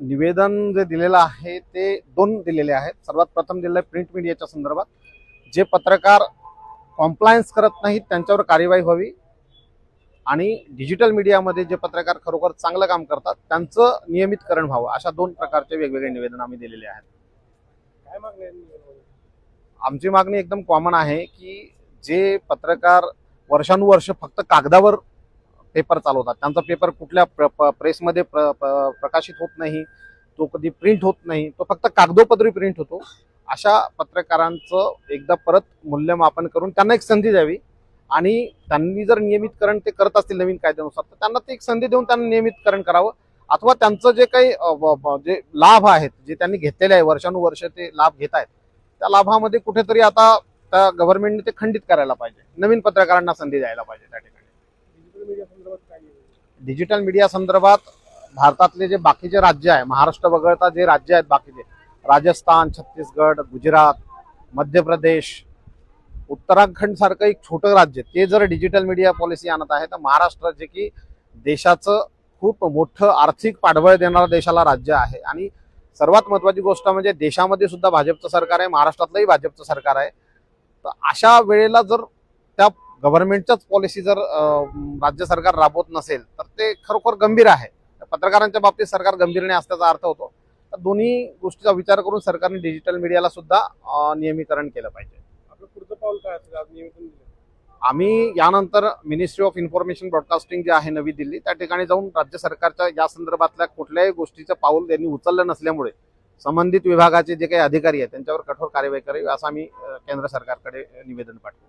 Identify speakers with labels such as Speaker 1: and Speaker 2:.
Speaker 1: निवेदन जे दिलेलं आहे ते दोन दिलेले आहेत। सर्वात प्रथम दिलेलं आहे प्रिंट मीडियाच्या संदर्भात, जे पत्रकार कॉम्प्लायन्स करत नाहीत त्यांच्यावर कार्यवाही व्हावी आणि डिजिटल मीडियामध्ये जे पत्रकार खरोखर चांगलं काम करतात त्यांचं नियमितकरण व्हावं, अशा दोन प्रकारचे वेगवेगळे निवेदन आम्ही दिलेले आहेत।
Speaker 2: काय मागणी आहे निवेदनामध्ये?
Speaker 1: आमची मागणी एकदम कॉमन आहे की जे पत्रकार वर्षानुवर्ष फक्त कागदावर पेपर चालवतात, त्यांचा पेपर कुठल्या प्रेसमध्ये प्रकाशित होत नाही, तो कधी प्रिंट होत नाही, तो फक्त कागदोपत्री प्रिंट होतो, अशा पत्रकारांचं एकदा परत मूल्यमापन करून त्यांना एक संधी द्यावी आणि त्यांनी जर नियमितकरण ते करत असतील नवीन कायद्यानुसार तर त्यांना ते एक संधी देऊन त्यांना नियमितकरण करावं, अथवा त्यांचं जे काही जे लाभ आहेत जे त्यांनी घेतलेले आहे वर्षानुवर्ष ते लाभ घेत आहेत त्या लाभामध्ये कुठेतरी आता त्या गव्हर्नमेंटने ते खंडित करायला पाहिजे, नवीन पत्रकारांना संधी द्यायला पाहिजे। त्या ठिकाणी
Speaker 2: डिजिटल मीडिया संदर्भात काय आहे?
Speaker 1: डिजिटल मीडिया संदर्भात भारतातले जे बाकीचे राज्य आहे, महाराष्ट्र वगळता जे राज्य आहेत बाकीचे, राजस्थान, छत्तीसगड, गुजरात, मध्य प्रदेश, उत्तराखंड सारखं एक छोटं राज्य, ते जर डिजिटल मीडिया पॉलिसी आणत आहे तर महाराष्ट्र जे की देशाचं खूप मोठं आर्थिक पाठबळ देणारं देशाला राज्य आहे आणि सर्वात महत्त्वाची गोष्ट म्हणजे देशामध्ये सुद्धा भाजपचं सरकार आहे, महाराष्ट्रातलंही भाजपचं सरकार आहे। तर अशा वेळेला जर त्या गव्हर्नमेंटच्याच पॉलिसी जर राज्य सरकार राबवत नसेल तर ते खरोखर गंभीर आहे। पत्रकारांच्या बाबतीत सरकार गंभीरने असल्याचा अर्थ होतो। तर दोन्ही गोष्टीचा विचार करून सरकारने डिजिटल मीडियाला सुद्धा नियमीकरण केलं पाहिजे।
Speaker 2: आपलं पुढचं पाऊल काय असेल? आज निवेदन दिलं,
Speaker 1: आम्ही यानंतर मिनिस्ट्री ऑफ इन्फॉर्मेशन ब्रॉडकास्टिंग जे आहे नवी दिल्ली, त्या ठिकाणी जाऊन राज्य सरकारच्या या संदर्भातल्या कुठल्याही गोष्टीचं पाऊल त्यांनी उचललं नसल्यामुळे संबंधित विभागाचे जे काही अधिकारी आहेत त्यांच्यावर कठोर कार्यवाही करावी असं आम्ही केंद्र सरकारकडे निवेदन पाठवू।